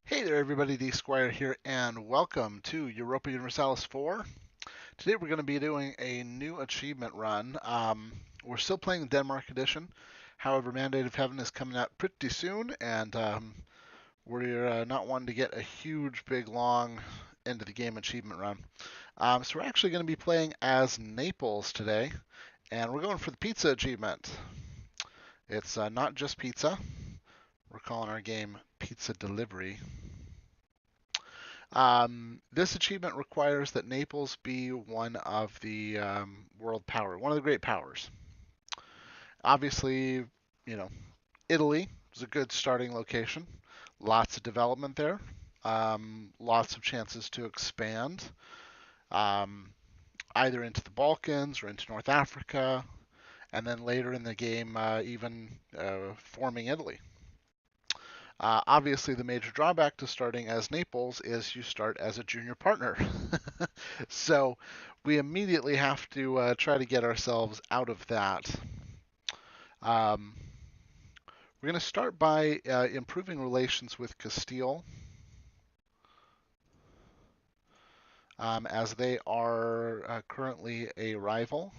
Hey there, everybody. D Squire here, and welcome to Europa Universalis 4. Today we're going to be doing a new achievement run. We're still playing the Denmark edition. However, Mandate of Heaven is coming out pretty soon, and we're not wanting to get a huge, big, long end of the game achievement run. So we're actually going to be playing as Naples today, and we're going for the pizza achievement. It's not just pizza. We're calling our game Pizza Delivery. This achievement requires that Naples be one of the world power, one of the great powers. Obviously, you know, Italy is a good starting location. Lots of development there. Lots of chances to expand, um, either into the Balkans or into North Africa, and then later in the game, even forming Italy. Obviously, the major drawback to starting as Naples is you start as a junior partner. So we immediately have to try to get ourselves out of that. Um, we're going to start by improving relations with Castile, as they are currently a rival.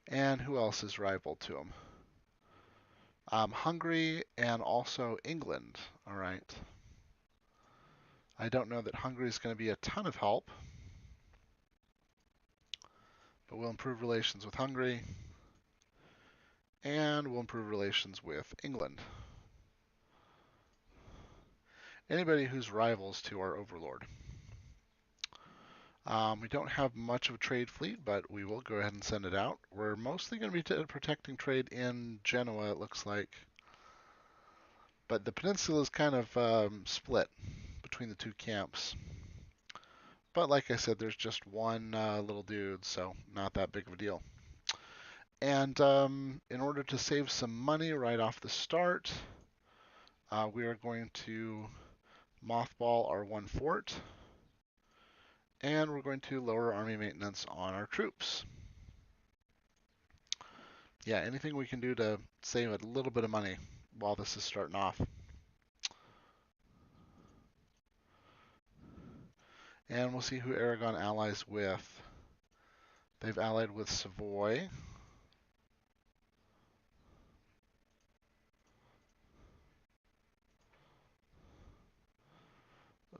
And who else is rival to them? Hungary and also England. All right. I don't know that Hungary is going to be a ton of help, but we'll improve relations with Hungary and we'll improve relations with England. Anybody who's rivals to our overlord. We don't have much of a trade fleet, but we will go ahead and send it out. We're mostly going to be protecting trade in Genoa, it looks like. But the peninsula is kind of split between the two camps. But like I said, there's just one little dude, so not that big of a deal. And in order to save some money right off the start, we are going to mothball our one fort. And we're going to lower army maintenance on our troops. Yeah, anything we can do to save a little bit of money while this is starting off. And we'll see who Aragon allies with. They've allied with Savoy.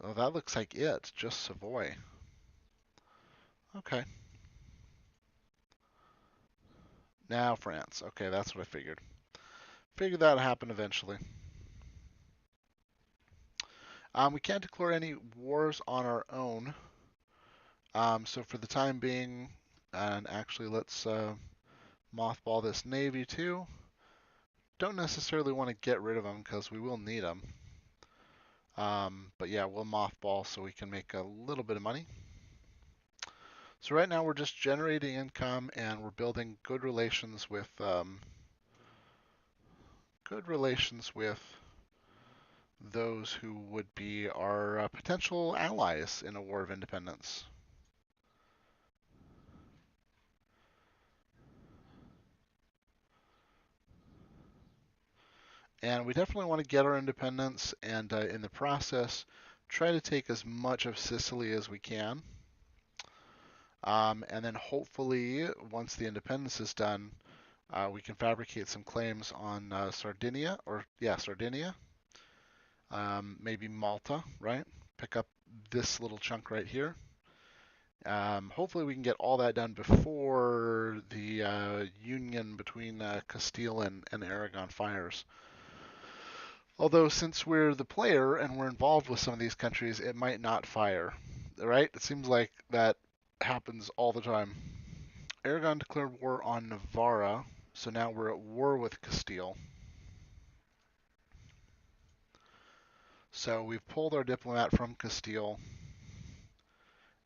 Oh, that looks like it, just Savoy. Okay. Now France. Okay, that's what I figured. Figured that would happen eventually. We can't declare any wars on our own. So for the time being, and actually let's mothball this navy too. Don't necessarily want to get rid of them because we will need them. But yeah, we'll mothball so we can make a little bit of money. So right now we're just generating income and we're building good relations with those who would be our potential allies in a war of independence. And we definitely want to get our independence and in the process try to take as much of Sicily as we can. And then hopefully once the independence is done, we can fabricate some claims on Sardinia, Sardinia. Maybe Malta, right? Pick up this little chunk right here. Hopefully we can get all that done before the union between Castile and Aragon fires. Although since we're the player and we're involved with some of these countries, it might not fire, right? It seems like that happens all the time. Aragon declared war on Navarra, so now we're at war with Castile. So we've pulled our diplomat from Castile,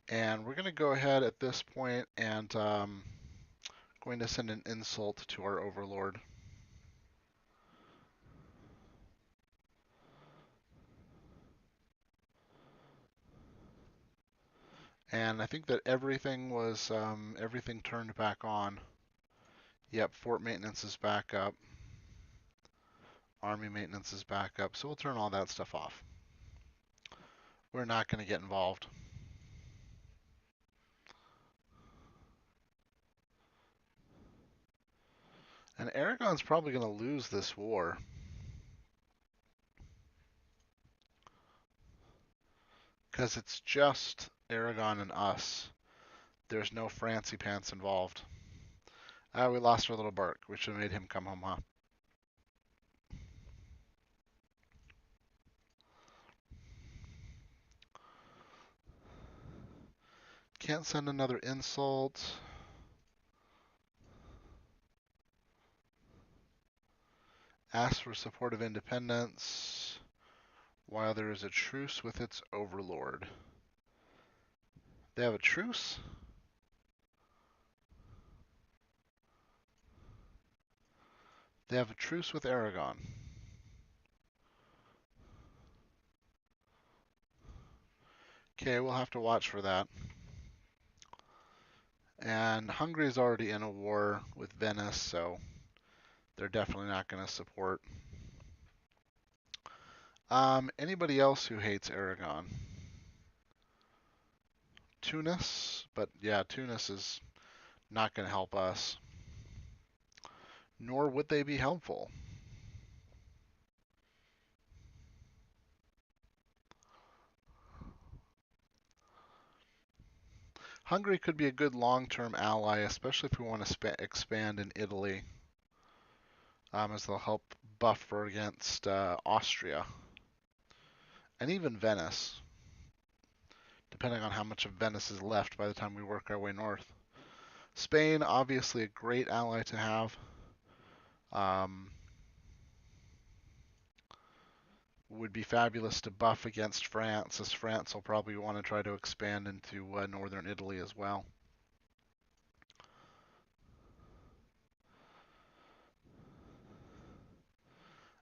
and we're going to go ahead at this point and going to send an insult to our overlord. And I think that everything turned back on. Yep, fort maintenance is back up. Army maintenance is back up, so we'll turn all that stuff off. We're not going to get involved. And Aragon's probably going to lose this war. Because it's just Aragon and us. There's no Francie pants involved. Ah, we lost our little Burke. We should have made him come home, huh? Can't send another insult. Ask for support of independence while there is a truce with its overlord. They have a truce? They have a truce with Aragon. Okay, we'll have to watch for that. And Hungary's already in a war with Venice, so they're definitely not going to support. Anybody else who hates Aragon? Tunis, but yeah, Tunis is not going to help us. Nor would they be helpful. Hungary could be a good long-term ally, especially if we want to expand in Italy, as they'll help buffer against Austria and even Venice, depending on how much of Venice is left by the time we work our way north. Spain, obviously a great ally to have. Would be fabulous to buff against France, as France will probably want to try to expand into northern Italy as well.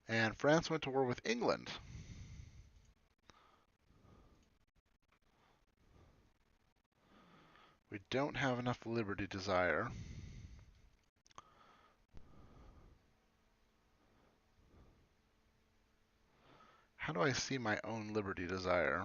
And France went to war with England. We don't have enough liberty desire. How do I see my own liberty desire?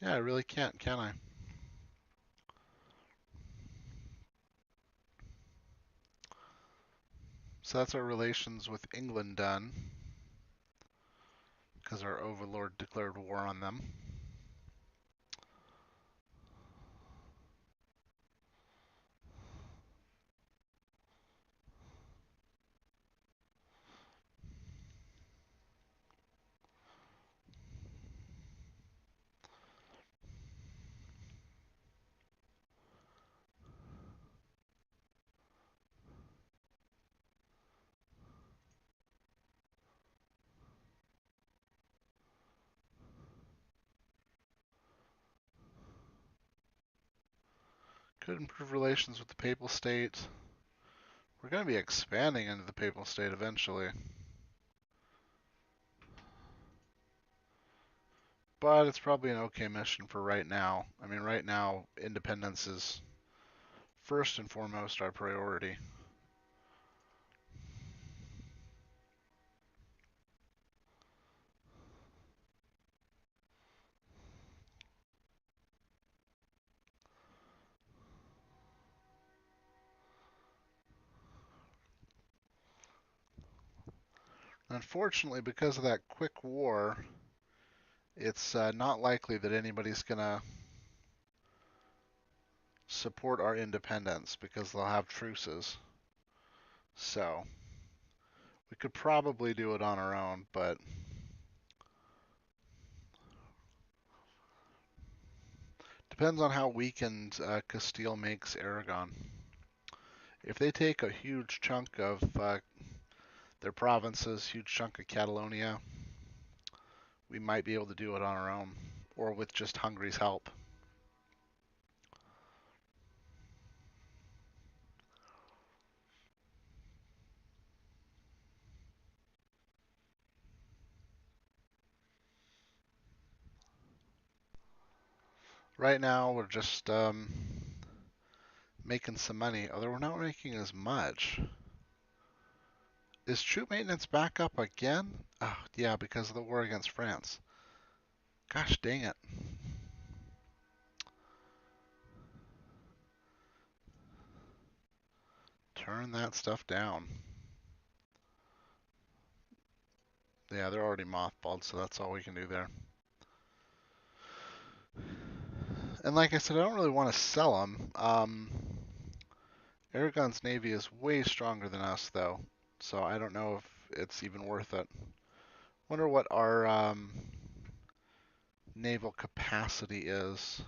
Yeah, I really can't, can I? So that's our relations with England done, because our overlord declared war on them. Could improve relations with the Papal State. We're going to be expanding into the Papal State eventually. But it's probably an okay mission for right now. I mean, right now, independence is first and foremost our priority. Unfortunately, because of that quick war, it's not likely that anybody's going to support our independence because they'll have truces. So, we could probably do it on our own, but depends on how weakened Castile makes Aragon. If they take a huge chunk of their provinces, huge chunk of Catalonia, we might be able to do it on our own, or with just Hungary's help. Right now, we're just making some money, although we're not making as much. Is troop maintenance back up again? Oh, yeah, because of the war against France. Gosh dang it. Turn that stuff down. Yeah, they're already mothballed, so that's all we can do there. And like I said, I don't really want to sell them. Aragon's navy is way stronger than us, though, so I don't know if it's even worth it. Wonder what our naval capacity is.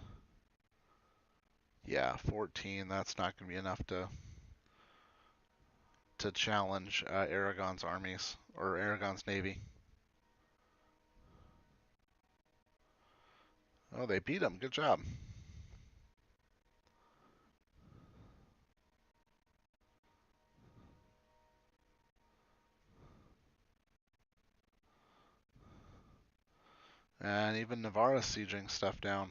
Yeah, 14. That's not going to be enough to challenge Aragon's armies or Aragon's navy. Oh, they beat them. Good job. And even Navarra's sieging stuff down.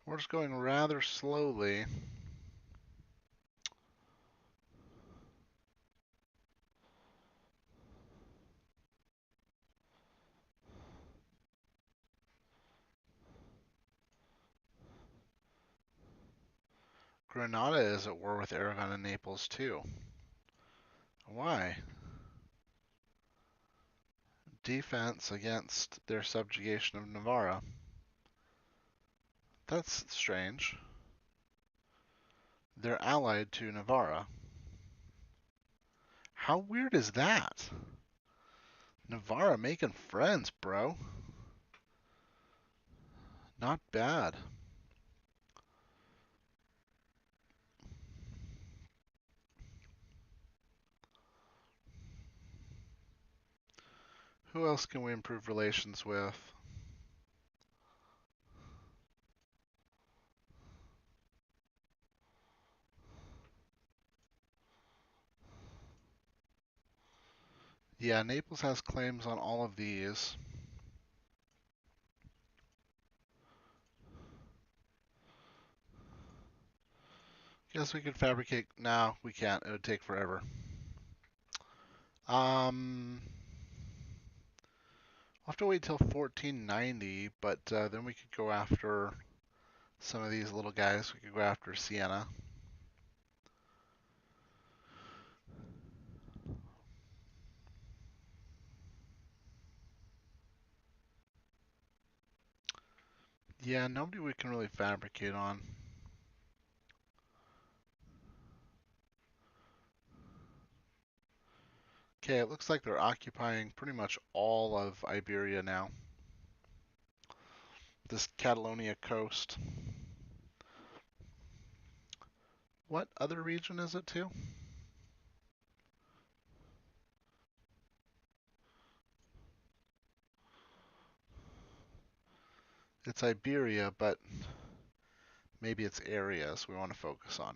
We're just going rather slowly. Granada is at war with Aragon and Naples too. Why? Defense against their subjugation of Navarra. That's strange. They're allied to Navarra. How weird is that? Navarra making friends, bro. Not bad. Who else can we improve relations with? Yeah, Naples has claims on all of these. Guess we could fabricate. No, we can't. It would take forever. We'll have to wait till 1490, but then we could go after some of these little guys. We could go after Siena. Yeah, nobody we can really fabricate on. Okay, it looks like they're occupying pretty much all of Iberia now. This Catalonia coast. What other region is it too? It's Iberia, but maybe it's areas we want to focus on.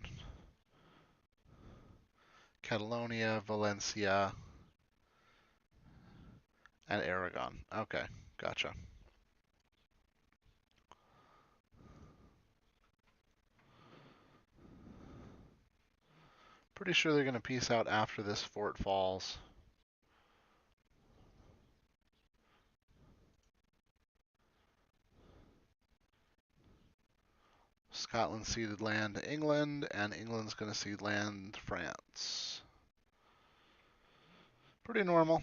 Catalonia, Valencia, and Aragon. Okay, gotcha. Pretty sure they're going to peace out after this fort falls. Scotland ceded land to England, and England's going to cede land to France. Pretty normal.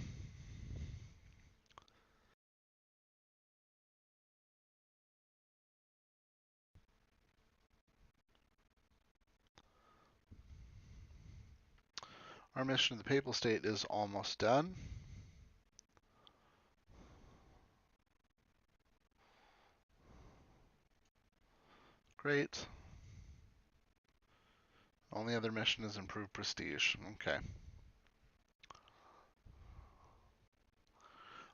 Our mission to the Papal State is almost done. Great. Only other mission is improved prestige. Okay.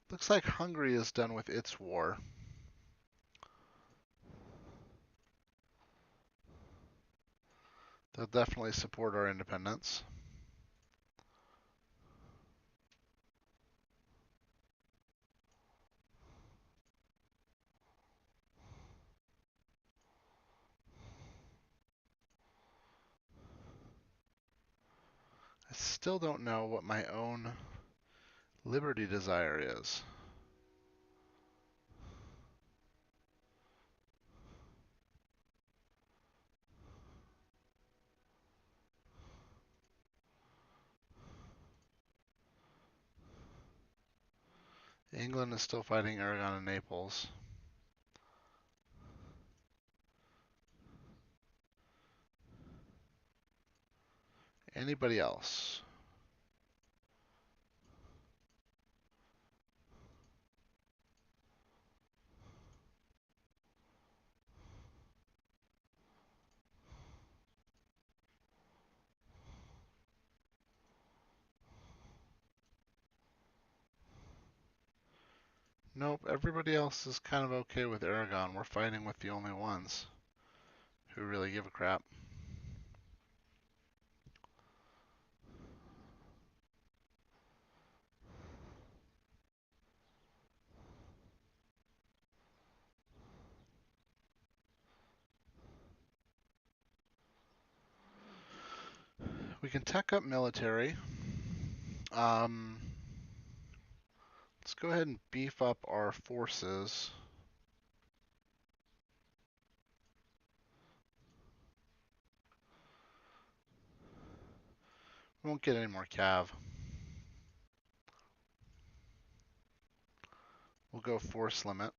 Looks like Hungary is done with its war. They'll definitely support our independence. I still don't know what my own liberty desire is. England is still fighting Aragon and Naples. Anybody else? Nope, everybody else is kind of okay with Aragon. We're fighting with the only ones who really give a crap. We can tech up military. Um, let's go ahead and beef up our forces. We won't get any more cav. We'll go force limit,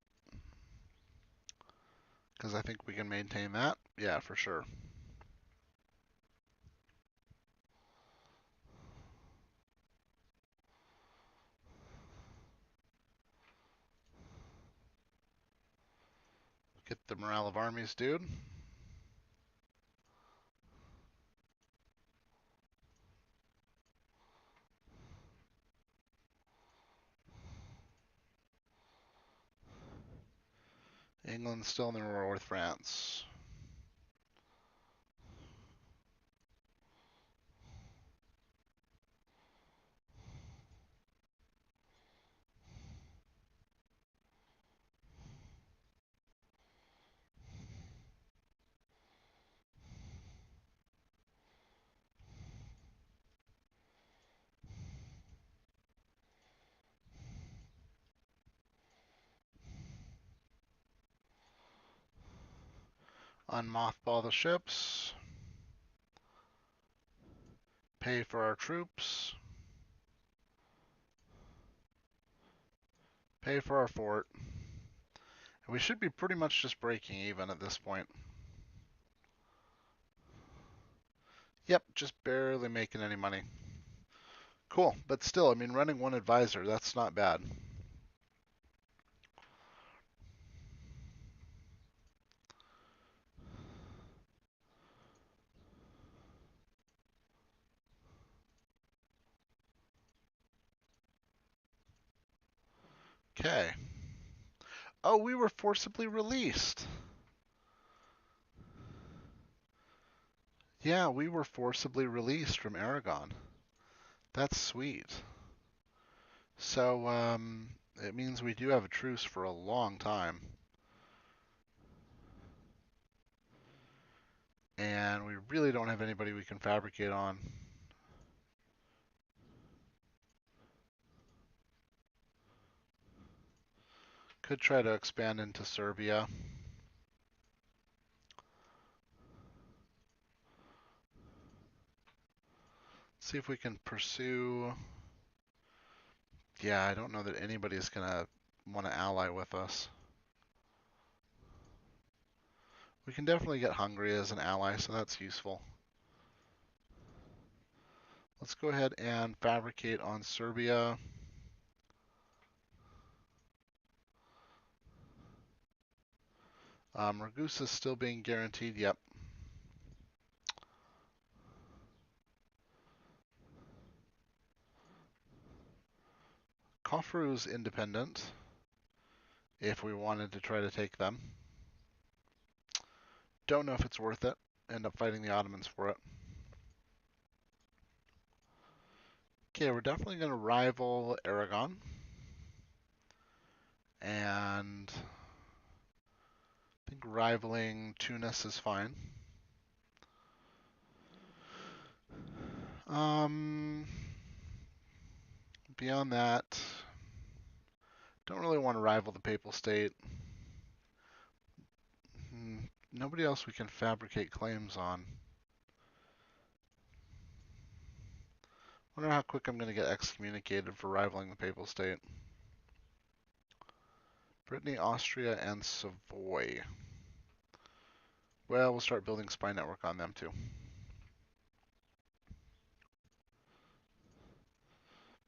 because I think we can maintain that. Yeah, for sure. Get the morale of armies, dude. England's still in the war with France. Unmothball the ships. Pay for our troops. Pay for our fort. And we should be pretty much just breaking even at this point. Yep, just barely making any money. Cool, but still, I mean, running one advisor, that's not bad. Okay. Oh, we were forcibly released. Yeah, we were forcibly released from Aragon. That's sweet. So, it means we do have a truce for a long time. And we really don't have anybody we can fabricate on. Could try to expand into Serbia. See if we can pursue. Yeah, I don't know that anybody's gonna want to ally with us. We can definitely get Hungary as an ally, so that's useful. Let's go ahead and fabricate on Serbia. Ragusa's still being guaranteed, yep. Kofru's independent, if we wanted to try to take them. Don't know if it's worth it. end up fighting the Ottomans for it. Okay, we're definitely going to rival Aragon. And I think rivaling Tunis is fine. Beyond that, don't really want to rival the Papal State. Nobody else we can fabricate claims on. Wonder how quick I'm going to get excommunicated for rivaling the Papal State. Brittany, Austria, and Savoy. Well, we'll start building spy network on them too.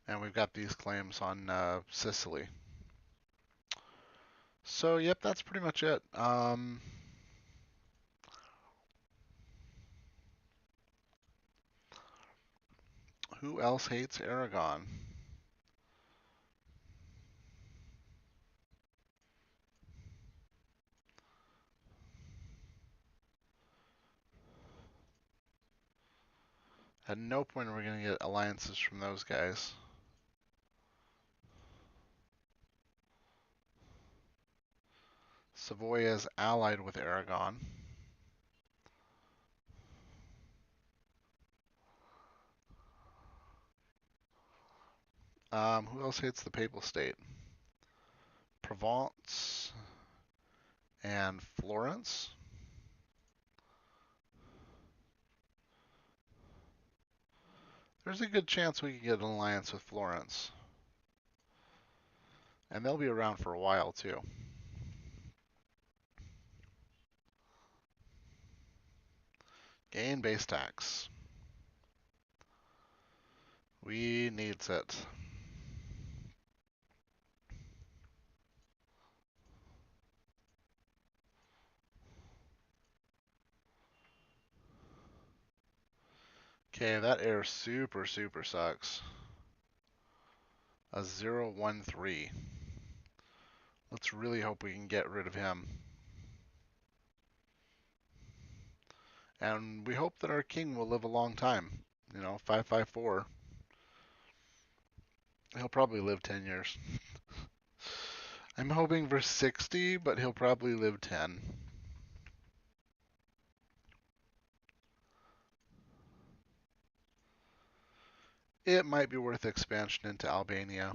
And we've got these claims on Sicily. So, yep, that's pretty much it. Who else hates Aragon? At no point are we going to get alliances from those guys. Savoy is allied with Aragon. Who else hates the Papal State? Provence and Florence. There's a good chance we could get an alliance with Florence. And they'll be around for a while too. Gain base tax. We needs it. Okay, that air super sucks. A 013. Let's really hope we can get rid of him. And we hope that our king will live a long time. 554. He'll probably live 10 years. I'm hoping for 60, but he'll probably live 10. It might be worth expansion into Albania.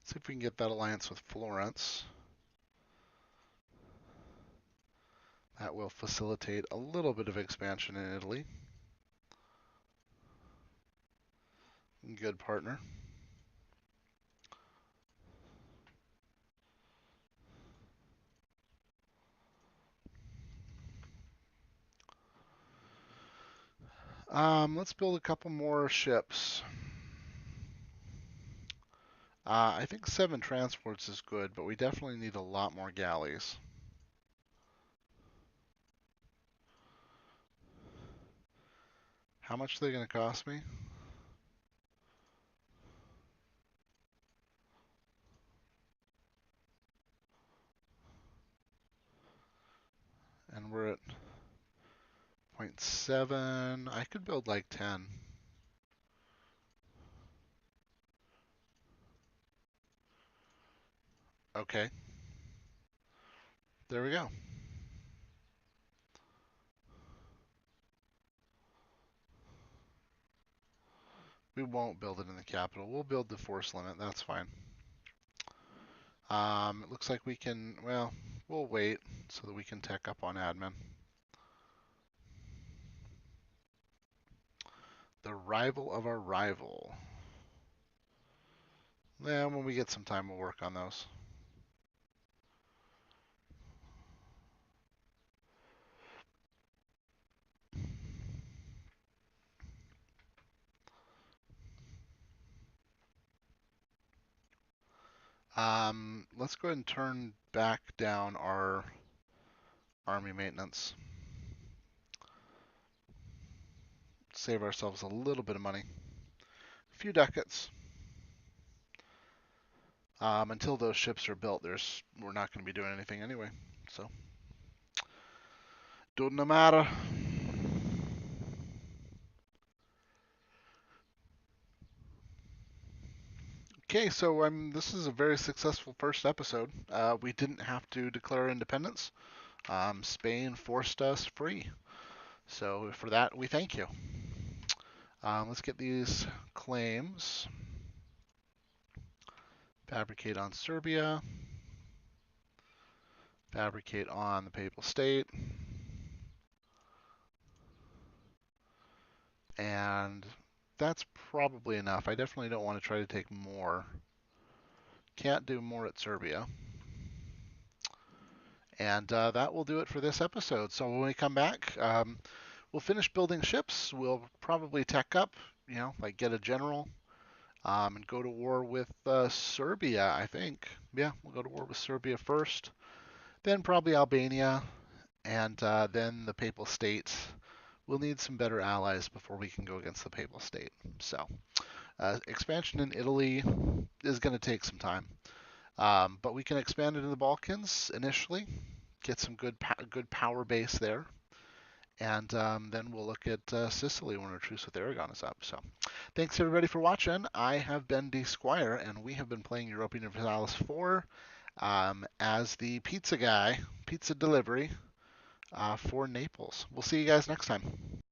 See if we can get that alliance with Florence. That will facilitate a little bit of expansion in Italy. Good partner. Let's build a couple more ships. I think 7 transports is good, but we definitely need a lot more galleys. How much are they going to cost me? And we're at 0.7. I could build like 10. Okay. There we go. We won't build it in the capital. We'll build the force limit. That's fine. It looks like we can, well, we'll wait so that we can tech up on admin. The rival of our rival. Yeah, when we get some time, we'll work on those. Let's go ahead and turn back down our army maintenance. Save ourselves a little bit of money. A few ducats. Until those ships are built, we're not going to be doing anything anyway. So, doesn't matter. Okay, so this is a very successful first episode. We didn't have to declare independence. Spain forced us free. So for that, we thank you. Let's get these claims. Fabricate on Serbia. Fabricate on the Papal State. And that's probably enough. I definitely don't want to try to take more. Can't do more at Serbia. And that will do it for this episode. So when we come back, we'll finish building ships. We'll probably tech up, like get a general, and go to war with Serbia, I think. Yeah, we'll go to war with Serbia first, then probably Albania, and then the Papal State. We'll need some better allies before we can go against the Papal State. So, expansion in Italy is going to take some time. But we can expand into the Balkans initially, get some good power base there, and then we'll look at Sicily when our truce with Aragon is up. So, thanks everybody for watching. I have been D Squire, and we have been playing European Universalis 4 as the pizza guy, pizza delivery for Naples. We'll see you guys next time.